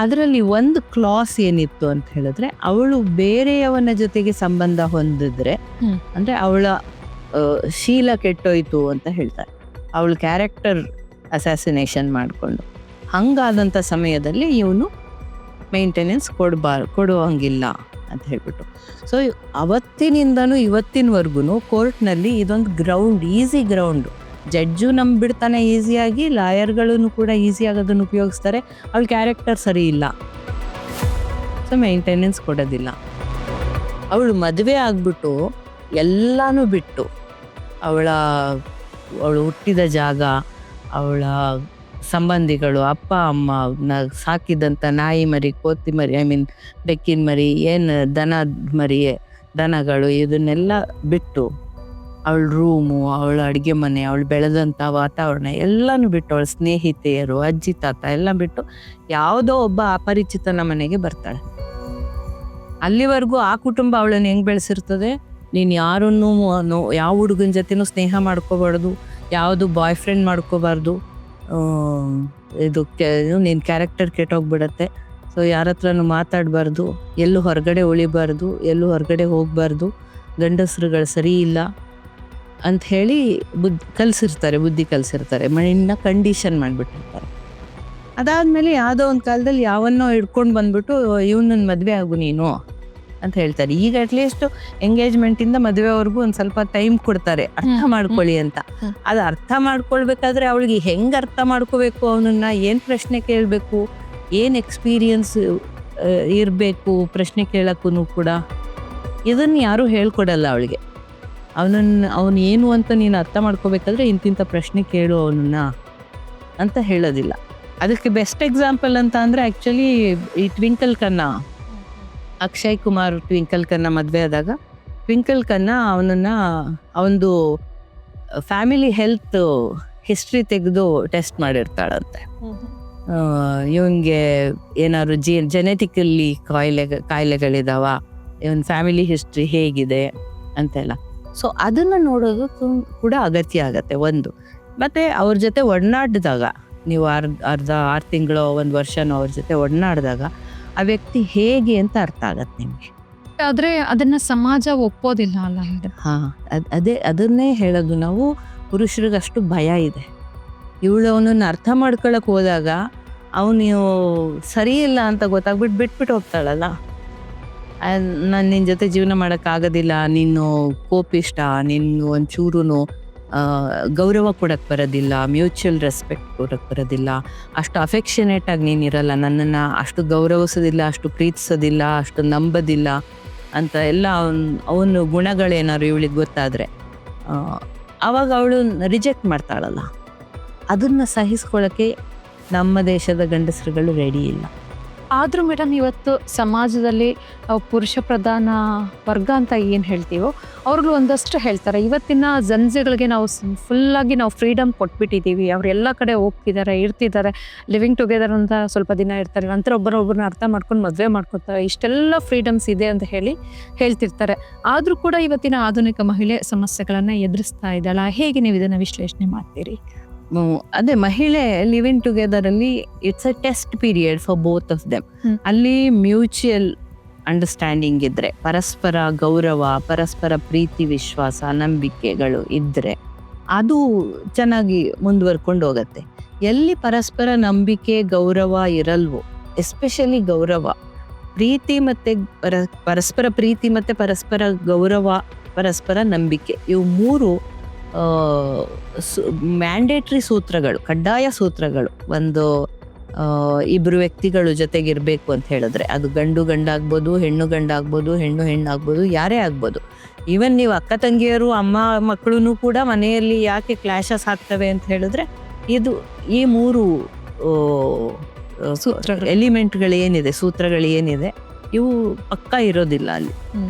ಅದರಲ್ಲಿ ಒಂದು ಕ್ಲಾಸ್ ಏನಿತ್ತು ಅಂತ ಹೇಳಿದ್ರೆ, ಅವಳು ಬೇರೆಯವನ ಜೊತೆಗೆ ಸಂಬಂಧ ಹೊಂದಿದ್ರೆ ಅಂದ್ರೆ ಅವಳ ಶೀಲ ಕೆಟ್ಟೋಯ್ತು ಅಂತ ಹೇಳ್ತಾರೆ. ಅವಳ ಕ್ಯಾರೆಕ್ಟರ್ ಅಸಾಸಿನೇಷನ್ ಮಾಡಿಕೊಂಡು ಹಂಗಾದಂಥ ಸಮಯದಲ್ಲಿ ಇವನು ಮೇಂಟೆನೆನ್ಸ್ ಕೊಡುವಂಗಿಲ್ಲ ಅಂತ ಹೇಳ್ಬಿಟ್ಟು. ಸೊ ಅವತ್ತಿನಿಂದನೂ ಇವತ್ತಿನವರೆಗೂ ಕೋರ್ಟ್ನಲ್ಲಿ ಇದೊಂದು ಗ್ರೌಂಡ್, ಈಸಿ ಗ್ರೌಂಡು. ಜಡ್ಜು ನಂಬಿಡ್ತಾನೆ ಈಸಿಯಾಗಿ, ಲಾಯರ್ಗಳನ್ನು ಕೂಡ ಈಸಿಯಾಗಿ ಅದನ್ನು ಉಪಯೋಗಿಸ್ತಾರೆ. ಅವಳ ಕ್ಯಾರೆಕ್ಟರ್ ಸರಿ ಇಲ್ಲ, ಸೊ ಮೇಂಟೆನೆನ್ಸ್ ಕೊಡೋದಿಲ್ಲ. ಅವಳು ಮದುವೆ ಆಗ್ಬಿಟ್ಟು ಎಲ್ಲನೂ ಬಿಟ್ಟು ಅವಳು ಹುಟ್ಟಿದ ಜಾಗ, ಅವಳ ಸಂಬಂಧಿಗಳು, ಅಪ್ಪ ಅಮ್ಮ, ಸಾಕಿದಂಥ ನಾಯಿ ಮರಿ, ಕೋತಿ ಮರಿ, ಬೆಕ್ಕಿನ ಮರಿ, ಏನು ದನಗಳು ಇದನ್ನೆಲ್ಲ ಬಿಟ್ಟು ಅವಳ ರೂಮು, ಅವಳ ಅಡುಗೆ ಮನೆ, ಅವಳು ಬೆಳೆದಂಥ ವಾತಾವರಣ ಎಲ್ಲನೂ ಬಿಟ್ಟು, ಅವಳ ಸ್ನೇಹಿತೆಯರು, ಅಜ್ಜಿ ತಾತ ಎಲ್ಲ ಬಿಟ್ಟು ಯಾವುದೋ ಒಬ್ಬ ಅಪರಿಚಿತನ ಮನೆಗೆ ಬರ್ತಾಳೆ. ಅಲ್ಲಿವರೆಗೂ ಆ ಕುಟುಂಬ ಅವಳನ್ನು ಹೆಂಗೆ ಬೆಳೆಸಿರ್ತದೆ, ನೀನು ಯಾರನ್ನೂ ಯಾವ ಹುಡುಗನ ಜೊತೆನೂ ಸ್ನೇಹ ಮಾಡ್ಕೋಬಾರ್ದು, ಯಾವುದು ಬಾಯ್ ಫ್ರೆಂಡ್ ಮಾಡ್ಕೋಬಾರ್ದು, ನಿನ್ನ ಕ್ಯಾರೆಕ್ಟರ್ ಕೆಟ್ಟೋಗ್ಬಿಡತ್ತೆ, ಸೊ ಯಾರ ಹತ್ರನೂ ಮಾತಾಡಬಾರ್ದು, ಎಲ್ಲೂ ಹೊರಗಡೆ ಉಳಿಬಾರ್ದು, ಎಲ್ಲೂ ಹೊರಗಡೆ ಹೋಗಬಾರ್ದು, ಗಂಡಸರುಗಳು ಸರಿ ಇಲ್ಲ ಅಂತ ಹೇಳಿ ಬುದ್ಧಿ ಕಲಿಸಿರ್ತಾರೆ, ಮನೆಯನ್ನ ಕಂಡೀಷನ್ ಮಾಡಿಬಿಟ್ಟಿರ್ತಾರೆ. ಅದಾದಮೇಲೆ ಯಾವುದೋ ಒಂದು ಕಾಲದಲ್ಲಿ ಯಾವನ್ನೋ ಹಿಡ್ಕೊಂಡು ಬಂದ್ಬಿಟ್ಟು ಇವನನ್ನ ಮದುವೆ ಆಗು ನೀನು ಅಂತ ಹೇಳ್ತಾರೆ. ಈಗ ಅಟ್ಲೀಸ್ಟ್ ಎಂಗೇಜ್ಮೆಂಟಿಂದ ಮದುವೆವರೆಗೂ ಒಂದು ಸ್ವಲ್ಪ ಟೈಮ್ ಕೊಡ್ತಾರೆ, ಅರ್ಥ ಮಾಡ್ಕೊಳ್ಳಿ ಅಂತ. ಅದು ಅರ್ಥ ಮಾಡ್ಕೊಳ್ಬೇಕಾದ್ರೆ ಅವಳಿಗೆ ಹೆಂಗೆ ಅರ್ಥ ಮಾಡ್ಕೋಬೇಕು, ಅವನನ್ನ ಏನು ಪ್ರಶ್ನೆ ಕೇಳಬೇಕು, ಏನು ಎಕ್ಸ್ಪೀರಿಯನ್ಸ್ ಇರಬೇಕು ಪ್ರಶ್ನೆ ಕೇಳೋಕ್ಕೂ ಕೂಡ, ಇದನ್ನು ಯಾರೂ ಹೇಳ್ಕೊಡಲ್ಲ ಅವಳಿಗೆ. ಅವನು ಏನು ಅಂತ ನೀನು ಅರ್ಥ ಮಾಡ್ಕೋಬೇಕಾದ್ರೆ ಇಂತಿಂಥ ಪ್ರಶ್ನೆ ಕೇಳು ಅವನನ್ನ ಅಂತ ಹೇಳೋದಿಲ್ಲ. ಅದಕ್ಕೆ ಬೆಸ್ಟ್ ಎಕ್ಸಾಂಪಲ್ ಅಂತ ಅಂದರೆ ಆ್ಯಕ್ಚುಲಿ ಈ ಟ್ವಿಂಕಲ್ ಖನ್ನಾ, ಅಕ್ಷಯ್ ಕುಮಾರ್ ಟ್ವಿಂಕಲ್ ಖನ್ನಾ ಮದುವೆ ಆದಾಗ ಟ್ವಿಂಕಲ್ ಖನ್ನಾ ಅವನದು ಫ್ಯಾಮಿಲಿ ಹೆಲ್ತ್ ಹಿಸ್ಟ್ರಿ ತೆಗೆದು ಟೆಸ್ಟ್ ಮಾಡಿರ್ತಾಳಂತೆ. ಇವನಿಗೆ ಏನಾದ್ರು ಜೆನೆಟಿಕಲಿ ಕಾಯಿಲೆಗಳಿದಾವ, ಇವನ್ ಫ್ಯಾಮಿಲಿ ಹಿಸ್ಟ್ರಿ ಹೇಗಿದೆ ಅಂತೆಲ್ಲ. ಸೊ ಅದನ್ನು ನೋಡೋದು ಕೂಡ ಅಗತ್ಯ ಆಗತ್ತೆ ಒಂದು. ಮತ್ತು ಅವ್ರ ಜೊತೆ ಒಡನಾಡಿದಾಗ, ನೀವು 6 ತಿಂಗಳು 1 ವರ್ಷನೋ ಅವ್ರ ಜೊತೆ ಒಡನಾಡಿದಾಗ ಆ ವ್ಯಕ್ತಿ ಹೇಗೆ ಅಂತ ಅರ್ಥ ಆಗತ್ತೆ ನಿಮಗೆ. ಆದರೆ ಅದನ್ನು ಸಮಾಜ ಒಪ್ಪೋದಿಲ್ಲ ಅಲ್ಲ. ಹಾಂ, ಅದನ್ನೇ ಹೇಳೋದು ನಾವು. ಪುರುಷರಿಗೆ ಅಷ್ಟು ಭಯ ಇದೆ. ಇವಳು ಅವನನ್ನು ಅರ್ಥ ಮಾಡ್ಕೊಳಕ್ಕೆ ಹೋದಾಗ ಅವನು ಸರಿ ಇಲ್ಲ ಅಂತ ಗೊತ್ತಾಗ್ಬಿಟ್ಟು ಬಿಟ್ಬಿಟ್ಟು ಹೋಗ್ತಾಳಲ್ಲ. ನಾನು ನಿನ್ನ ಜೊತೆ ಜೀವನ ಮಾಡೋಕ್ಕಾಗೋದಿಲ್ಲ, ನೀನು ಕೋಪಿಷ್ಟ, ನೀನು ಒಂಚೂರು ಗೌರವ ಕೊಡೋಕ್ಕೆ ಬರೋದಿಲ್ಲ, ಮ್ಯೂಚುವಲ್ ರೆಸ್ಪೆಕ್ಟ್ ಕೊಡೋಕ್ಕೆ ಬರೋದಿಲ್ಲ, ಅಷ್ಟು ಅಫೆಕ್ಷನೇಟಾಗಿ ನೀನಿರಲ್ಲ, ನನ್ನನ್ನು ಅಷ್ಟು ಗೌರವಿಸೋದಿಲ್ಲ, ಅಷ್ಟು ಪ್ರೀತಿಸೋದಿಲ್ಲ, ಅಷ್ಟು ನಂಬೋದಿಲ್ಲ ಅಂತ ಎಲ್ಲ ಅವನು ಗುಣಗಳೇನಾದ್ರು ಇವಳಿಗೆ ಗೊತ್ತಾದರೆ ಆವಾಗ ಅವಳು ರಿಜೆಕ್ಟ್ ಮಾಡ್ತಾಳಲ್ಲ. ಅದನ್ನು ಸಹಿಸ್ಕೊಳ್ಳೋಕ್ಕೆ ನಮ್ಮ ದೇಶದ ಗಂಡಸರುಗಳು ರೆಡಿ ಇಲ್ಲ. ಆದರೂ ಮೇಡಮ್, ಇವತ್ತು ಸಮಾಜದಲ್ಲಿ ಪುರುಷ ಪ್ರಧಾನ ವರ್ಗ ಅಂತ ಏನು ಹೇಳ್ತೀವೋ ಅವ್ರಿಗೂ ಒಂದಷ್ಟು ಹೇಳ್ತಾರೆ, ಇವತ್ತಿನ ಜನತೆಗಳಿಗೆ ನಾವು ಫುಲ್ಲಾಗಿ ಫ್ರೀಡಮ್ ಕೊಟ್ಬಿಟ್ಟಿದ್ದೀವಿ, ಅವ್ರು ಎಲ್ಲ ಕಡೆ ಹೋಗ್ತಿದ್ದಾರೆ, ಇರ್ತಿದ್ದಾರೆ, ಲಿವಿಂಗ್ ಟುಗೆದರ್ ಅಂತ ಸ್ವಲ್ಪ ದಿನ ಇರ್ತಾರೆ, ನಂತರ ಒಬ್ಬರೊಬ್ಬರನ್ನ ಅರ್ಥ ಮಾಡ್ಕೊಂಡು ಮದುವೆ ಮಾಡ್ಕೊತಾರೆ, ಇಷ್ಟೆಲ್ಲ ಫ್ರೀಡಮ್ಸ್ ಇದೆ ಅಂತ ಹೇಳ್ತಿರ್ತಾರೆ. ಆದರೂ ಕೂಡ ಇವತ್ತಿನ ಆಧುನಿಕ ಮಹಿಳೆ ಸಮಸ್ಯೆಗಳನ್ನು ಎದುರಿಸ್ತಾ ಇದ್ದಾಳ. ಹೇಗೆ ನೀವು ಇದನ್ನು ವಿಶ್ಲೇಷಣೆ ಮಾಡ್ತೀರಿ? ಅದೇ, ಮಹಿಳೆ ಲಿವಿಂಗ್ ಟುಗೆದರ್ ಅಲ್ಲಿ it's a test period for both of them. ಅಲ್ಲಿ ಮ್ಯೂಚುವಲ್ ಅಂಡರ್ಸ್ಟ್ಯಾಂಡಿಂಗ್ ಇದ್ರೆ, ಪರಸ್ಪರ ಗೌರವ, ಪರಸ್ಪರ ಪ್ರೀತಿ, ವಿಶ್ವಾಸ, ನಂಬಿಕೆಗಳು ಇದ್ರೆ ಅದು ಚೆನ್ನಾಗಿ ಮುಂದುವರ್ಕೊಂಡು ಹೋಗತ್ತೆ. ಎಲ್ಲಿ ಪರಸ್ಪರ ನಂಬಿಕೆ, ಗೌರವ ಇರಲ್ವೋ, ಎಸ್ಪೆಷಲಿ ಗೌರವ, ಪ್ರೀತಿ ಮತ್ತೆ ಪರಸ್ಪರ ಪ್ರೀತಿ ಮತ್ತೆ ಪರಸ್ಪರ ಗೌರವ, ಪರಸ್ಪರ ನಂಬಿಕೆ, ಇವು 3 ಮ್ಯಾಂಡೇಟ್ರಿ ಸೂತ್ರಗಳು, ಕಡ್ಡಾಯ ಸೂತ್ರಗಳು. ಒಂದು ಇಬ್ರು ವ್ಯಕ್ತಿಗಳು ಜೊತೆಗಿರ್ಬೇಕು ಅಂತ ಹೇಳಿದ್ರೆ, ಅದು ಗಂಡಾಗ್ಬೋದು, ಹೆಣ್ಣು ಗಂಡಾಗ್ಬೋದು, ಹೆಣ್ಣು ಆಗ್ಬೋದು, ಯಾರೇ ಆಗ್ಬೋದು. ಈವನ್ ನೀವು ಅಕ್ಕ ತಂಗಿಯರು, ಅಮ್ಮ ಮಕ್ಕಳು ಕೂಡ ಮನೆಯಲ್ಲಿ ಯಾಕೆ ಕ್ಲಾಶಸ್ ಆಗ್ತವೆ ಅಂತ ಹೇಳಿದ್ರೆ, ಈ 3 ಎಲಿಮೆಂಟ್ಗಳೇನಿದೆ, ಸೂತ್ರಗಳೇನಿದೆ, ಇವು ಪಕ್ಕ ಇರೋದಿಲ್ಲ ಅಲ್ಲಿ.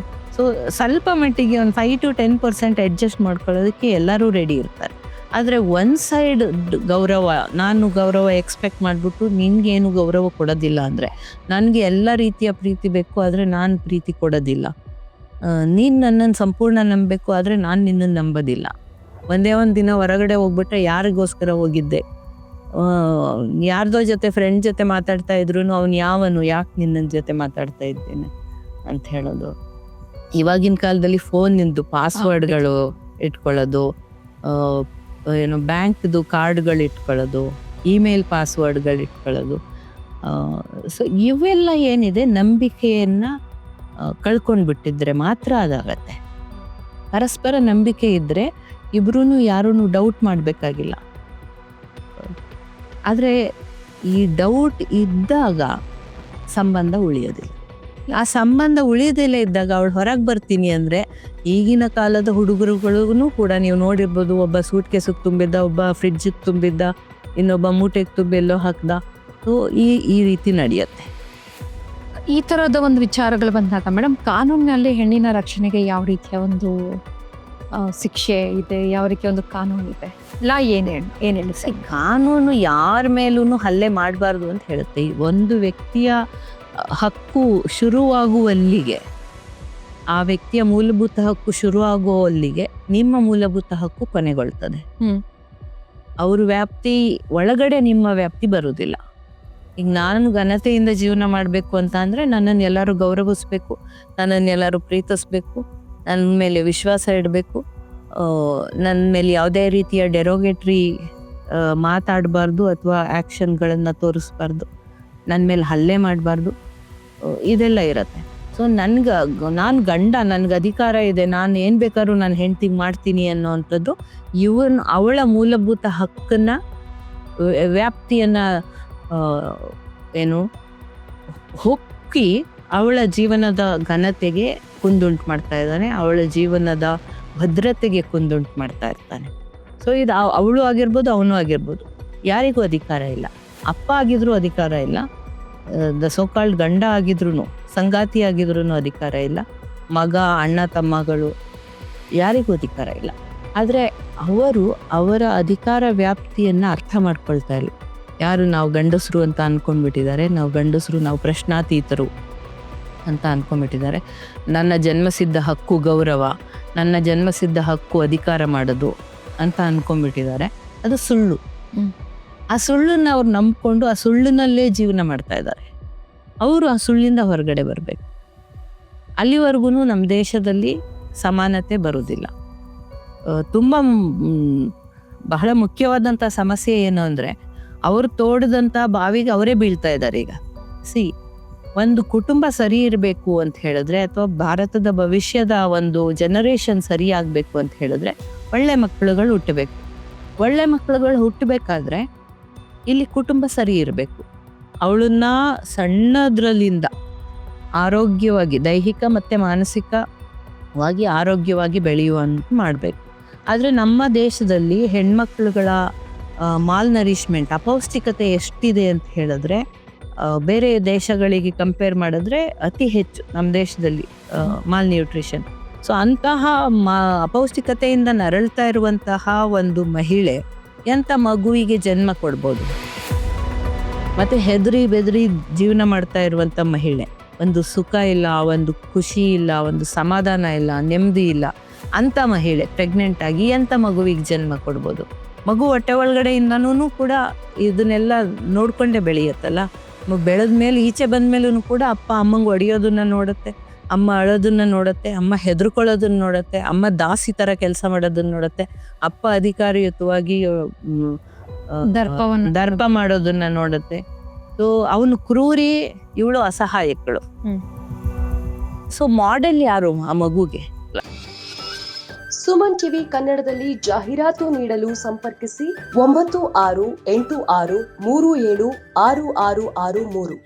ಸೊ ಸ್ವಲ್ಪ ಮಟ್ಟಿಗೆ ಒಂದು 5 to 10% ಅಡ್ಜಸ್ಟ್ ಮಾಡ್ಕೊಳ್ಳೋದಕ್ಕೆ ಎಲ್ಲರೂ ರೆಡಿ ಇರ್ತಾರೆ. ಆದರೆ ಒನ್ ಸೈಡ್ ಗೌರವ, ನಾನು ಗೌರವ ಎಕ್ಸ್ಪೆಕ್ಟ್ ಮಾಡಿಬಿಟ್ಟು ನಿನ್ಗೇನು ಗೌರವ ಕೊಡೋದಿಲ್ಲ ಅಂದರೆ, ನನಗೆ ಎಲ್ಲ ರೀತಿಯ ಪ್ರೀತಿ ಬೇಕು ಆದರೆ ನಾನು ಪ್ರೀತಿ ಕೊಡೋದಿಲ್ಲ, ನೀನು ನನ್ನನ್ನು ಸಂಪೂರ್ಣ ನಂಬಬೇಕು ಆದರೆ ನಾನು ನಿನ್ನನ್ನು ನಂಬೋದಿಲ್ಲ. ಒಂದೇ ಒಂದು ದಿನ ಹೊರಗಡೆ ಹೋಗ್ಬಿಟ್ರೆ ಯಾರಿಗೋಸ್ಕರ ಹೋಗಿದ್ದೆ, ಯಾರ್ದೋ ಜೊತೆ ಫ್ರೆಂಡ್ ಜೊತೆ ಮಾತಾಡ್ತಾ ಇದ್ರು ಅವ್ನು ಯಾವನು, ಯಾಕೆ ನಿನ್ನ ಜೊತೆ ಮಾತಾಡ್ತಾ ಇದ್ದೇನೆ ಅಂತ ಹೇಳೋದು. ಇವಾಗಿನ ಕಾಲದಲ್ಲಿ ಫೋನಿಂದು ಪಾಸ್ವರ್ಡ್ಗಳು ಇಟ್ಕೊಳ್ಳೋದು, ಏನು ಬ್ಯಾಂಕ್ದು ಕಾರ್ಡ್ಗಳು ಇಟ್ಕೊಳ್ಳೋದು, ಇಮೇಲ್ ಪಾಸ್ವರ್ಡ್ಗಳು ಇಟ್ಕೊಳ್ಳೋದು. ಸೊ ಇವೆಲ್ಲ ಏನಿದೆ ನಂಬಿಕೆಯನ್ನು ಕಳ್ಕೊಂಡು ಬಿಟ್ಟಿದ್ರೆ ಮಾತ್ರ ಅದಾಗತ್ತೆ. ಪರಸ್ಪರ ನಂಬಿಕೆ ಇದ್ದರೆ ಇಬ್ರೂ ಯಾರೂ ಡೌಟ್ ಮಾಡಬೇಕಾಗಿಲ್ಲ. ಆದರೆ ಈ ಡೌಟ್ ಇದ್ದಾಗ ಸಂಬಂಧ ಉಳಿಯೋದಿಲ್ಲ. ಆ ಸಂಬಂಧ ಉಳಿಯೋದಿಲ್ಲ ಇದ್ದಾಗ ಅವಳು ಹೊರಗೆ ಬರ್ತೀನಿ ಅಂದರೆ, ಈಗಿನ ಕಾಲದ ಹುಡುಗರುಗಳಿಗೂ ಕೂಡ ನೀವು ನೋಡಿರ್ಬೋದು, ಒಬ್ಬ ಸೂಟ್ ಕೇಸಿಗೆ ತುಂಬಿದ್ದ, ಒಬ್ಬ ಫ್ರಿಡ್ಜಿಗೆ ತುಂಬಿದ್ದ, ಇನ್ನೊಬ್ಬ ಮೂಟೆಗೆ ತುಂಬಿ ಎಲ್ಲೋ ಹಾಕ್ದ. ಸೊ ಈ ರೀತಿ ನಡೆಯುತ್ತೆ. ಈ ಥರದ ಒಂದು ವಿಚಾರಗಳು ಬಂದಾಗ ಮೇಡಮ್, ಕಾನೂನಿನಲ್ಲಿ ಹೆಣ್ಣಿನ ರಕ್ಷಣೆಗೆ ಯಾವ ರೀತಿಯ ಒಂದು ಶಿಕ್ಷೆ ಇದೆ, ಯಾವ ರೀತಿಯ ಒಂದು ಕಾನೂನು ಇದೆ, ಲಾ ಏನು ಹೇಳಿ ಸರ್? ಕಾನೂನು ಯಾರ ಮೇಲೂ ಹಲ್ಲೆ ಮಾಡಬಾರ್ದು ಅಂತ ಹೇಳುತ್ತೆ. ಒಂದು ವ್ಯಕ್ತಿಯ ಹಕ್ಕು ಶುರುವಾಗುವಲ್ಲಿಗೆ, ಆ ವ್ಯಕ್ತಿಯ ಮೂಲಭೂತ ಹಕ್ಕು ಶುರುವಾಗುವಲ್ಲಿಗೆ ನಿಮ್ಮ ಮೂಲಭೂತ ಹಕ್ಕು ಕೊನೆಗೊಳ್ತದೆ. ಅವ್ರ ವ್ಯಾಪ್ತಿ ಒಳಗಡೆ ನಿಮ್ಮ ವ್ಯಾಪ್ತಿ ಬರುವುದಿಲ್ಲ. ಈಗ ನಾನು ಘನತೆಯಿಂದ ಜೀವನ ಮಾಡಬೇಕು ಅಂತ ಅಂದರೆ ನನ್ನನ್ನು ಎಲ್ಲರೂ ಗೌರವಿಸ್ಬೇಕು, ನನ್ನನ್ನು ಎಲ್ಲರೂ ಪ್ರೀತಿಸ್ಬೇಕು, ನನ್ನ ಮೇಲೆ ವಿಶ್ವಾಸ ಇಡಬೇಕು, ನನ್ನ ಮೇಲೆ ಯಾವುದೇ ರೀತಿಯ ಡೆರೋಗೇಟ್ರಿ ಮಾತಾಡಬಾರ್ದು ಅಥವಾ ಆ್ಯಕ್ಷನ್ಗಳನ್ನು ತೋರಿಸ್ಬಾರ್ದು, ನನ್ನ ಮೇಲೆ ಹಲ್ಲೆ ಮಾಡಬಾರ್ದು, ಇದೆಲ್ಲ ಇರುತ್ತೆ. ಸೊ ನಾನು ಗಂಡ, ನನಗೆ ಅಧಿಕಾರ ಇದೆ, ನಾನು ಏನು ಬೇಕಾದ್ರೂ ನನ್ನ ಹೆಂಡ್ತಿಗೆ ಮಾಡ್ತೀನಿ ಅನ್ನೋವಂಥದ್ದು ಅವಳ ಮೂಲಭೂತ ಹಕ್ಕನ್ನು, ವ್ಯಾಪ್ತಿಯನ್ನು ಹೊಕ್ಕಿ ಅವಳ ಜೀವನದ ಘನತೆಗೆ ಕುಂದುಂಟು ಮಾಡ್ತಾ ಇದ್ದಾನೆ, ಅವಳ ಜೀವನದ ಭದ್ರತೆಗೆ ಕುಂದುಂಟು ಮಾಡ್ತಾ ಇರ್ತಾನೆ. ಸೊ ಇದು ಅವಳು ಆಗಿರ್ಬೋದು, ಅವನು ಆಗಿರ್ಬೋದು, ಯಾರಿಗೂ ಅಧಿಕಾರ ಇಲ್ಲ. ಅಪ್ಪ ಆಗಿದ್ರೂ ಅಧಿಕಾರ ಇಲ್ಲ, ದ ಸೋಕಾಲ್ಡ್ ಗಂಡ ಆಗಿದ್ರು, ಸಂಗಾತಿ ಆಗಿದ್ರೂ ಅಧಿಕಾರ ಇಲ್ಲ, ಮಗ, ಅಣ್ಣ ತಮ್ಮಗಳು, ಯಾರಿಗೂ ಅಧಿಕಾರ ಇಲ್ಲ. ಆದರೆ ಅವರ ಅಧಿಕಾರ ವ್ಯಾಪ್ತಿಯನ್ನು ಅರ್ಥ ಮಾಡ್ಕೊಳ್ತಾ ಇಲ್ಲ. ಯಾರು ನಾವು ಗಂಡಸರು ಅಂತ ಅಂದ್ಕೊಂಡ್ಬಿಟ್ಟಿದ್ದಾರೆ, ನಾವು ಗಂಡಸರು, ನಾವು ಪ್ರಶ್ನಾತೀತರು ಅಂತ ಅಂದ್ಕೊಂಡ್ಬಿಟ್ಟಿದ್ದಾರೆ. ನನ್ನ ಜನ್ಮಸಿದ್ಧ ಹಕ್ಕು ಗೌರವ, ನನ್ನ ಜನ್ಮಸಿದ್ಧ ಹಕ್ಕು ಅಧಿಕಾರ ಮಾಡೋದು ಅಂತ ಅಂದ್ಕೊಂಡ್ಬಿಟ್ಟಿದ್ದಾರೆ. ಅದು ಸುಳ್ಳು. ಆ ಸುಳ್ಳನ್ನು ಅವ್ರು ನಂಬ್ಕೊಂಡು ಆ ಸುಳ್ಳಿನಲ್ಲೇ ಜೀವನ ಮಾಡ್ತಾ ಇದ್ದಾರೆ. ಅವರು ಆ ಸುಳ್ಳಿಂದ ಹೊರಗಡೆ ಬರಬೇಕು. ಅಲ್ಲಿವರೆಗೂ ನಮ್ಮ ದೇಶದಲ್ಲಿ ಸಮಾನತೆ ಬರುವುದಿಲ್ಲ. ತುಂಬ ಬಹಳ ಮುಖ್ಯವಾದಂಥ ಸಮಸ್ಯೆ ಏನು ಅಂದರೆ, ಅವರು ತೋಡದಂಥ ಬಾವಿಗೆ ಅವರೇ ಬೀಳ್ತಾ ಇದ್ದಾರೆ ಈಗ. ಒಂದು ಕುಟುಂಬ ಸರಿ ಇರಬೇಕು ಅಂತ ಹೇಳಿದ್ರೆ, ಅಥವಾ ಭಾರತದ ಭವಿಷ್ಯದ ಒಂದು ಜನರೇಷನ್ ಸರಿ ಆಗಬೇಕು ಅಂತ ಹೇಳಿದ್ರೆ, ಒಳ್ಳೆ ಮಕ್ಕಳುಗಳು ಹುಟ್ಟಬೇಕು. ಒಳ್ಳೆ ಮಕ್ಕಳುಗಳು ಹುಟ್ಟಬೇಕಾದ್ರೆ ಇಲ್ಲಿ ಕುಟುಂಬ ಸರಿ ಇರಬೇಕು. ಅವಳನ್ನ ಸಣ್ಣದ್ರಲ್ಲಿಂದ ಆರೋಗ್ಯವಾಗಿ, ದೈಹಿಕ ಮತ್ತು ಮಾನಸಿಕವಾಗಿ ಆರೋಗ್ಯವಾಗಿ ಬೆಳೆಯುವಂತ ಮಾಡಬೇಕು. ಆದರೆ ನಮ್ಮ ದೇಶದಲ್ಲಿ ಹೆಣ್ಮಕ್ಳುಗಳ ಮಾಲ್ನರಿಶ್ಮೆಂಟ್, ಅಪೌಷ್ಟಿಕತೆ ಎಷ್ಟಿದೆ ಅಂತ ಹೇಳಿದ್ರೆ, ಬೇರೆ ದೇಶಗಳಿಗೆ ಕಂಪೇರ್ ಮಾಡಿದ್ರೆ ಅತಿ ಹೆಚ್ಚು ನಮ್ಮ ದೇಶದಲ್ಲಿ ಮಾಲ್ ನ್ಯೂಟ್ರಿಷನ್. ಸೊ ಅಂತಹ ಅಪೌಷ್ಟಿಕತೆಯಿಂದ ನರಳ್ತಾ ಇರುವಂತಹ ಒಂದು ಮಹಿಳೆ ಎಂಥ ಮಗುವಿಗೆ ಜನ್ಮ ಕೊಡ್ಬೋದು? ಮತ್ತು ಹೆದರಿ ಬೆದರಿ ಜೀವನ ಮಾಡ್ತಾ ಇರುವಂಥ ಮಹಿಳೆ, ಒಂದು ಸುಖ ಇಲ್ಲ, ಒಂದು ಖುಷಿ ಇಲ್ಲ, ಒಂದು ಸಮಾಧಾನ ಇಲ್ಲ, ನೆಮ್ಮದಿ ಇಲ್ಲ, ಅಂಥ ಮಹಿಳೆ ಪ್ರೆಗ್ನೆಂಟ್ ಆಗಿ ಎಂಥ ಮಗುವಿಗೆ ಜನ್ಮ ಕೊಡ್ಬೋದು? ಮಗು ಹೊಟ್ಟೆ ಒಳಗಡೆಯಿಂದನೂ ಕೂಡ ಇದನ್ನೆಲ್ಲ ನೋಡ್ಕೊಂಡೇ ಬೆಳೆಯುತ್ತಲ್ಲ. ಬೆಳೆದ ಮೇಲೆ, ಈಚೆ ಬಂದ ಮೇಲೂ ಕೂಡ ಅಪ್ಪ ಅಮ್ಮಂಗೆ ಹೊಡೆಯೋದನ್ನ ನೋಡುತ್ತೆ, ಅಮ್ಮ ಅಳೋದನ್ನ ನೋಡುತ್ತೆ, ಅಮ್ಮ ಹೆದರ್ಕೊಳ್ಳೋದನ್ನ ನೋಡುತ್ತೆ, ಅಮ್ಮ ದಾಸಿ ಥರ ಕೆಲಸ ಮಾಡೋದನ್ನ ನೋಡುತ್ತೆ, ಅಪ್ಪ ಅಧಿಕಾರಯುತವಾಗಿ ದರ್ಪ ಮಾಡೋದನ್ನ ನೋಡುತ್ತೆ. ಸೊ ಅವನು ಕ್ರೂರಿ, ಇವಳು ಅಸಹಾಯಕಳು. ಸೊ ಮಾಡೆಲ್ ಯಾರು ಆ ಮಗುಗೆ? ಸುಮನ್ ಟಿವಿ ಕನ್ನಡದಲ್ಲಿ ಜಾಹೀರಾತು ನೀಡಲು ಸಂಪರ್ಕಿಸಿ 9686376663.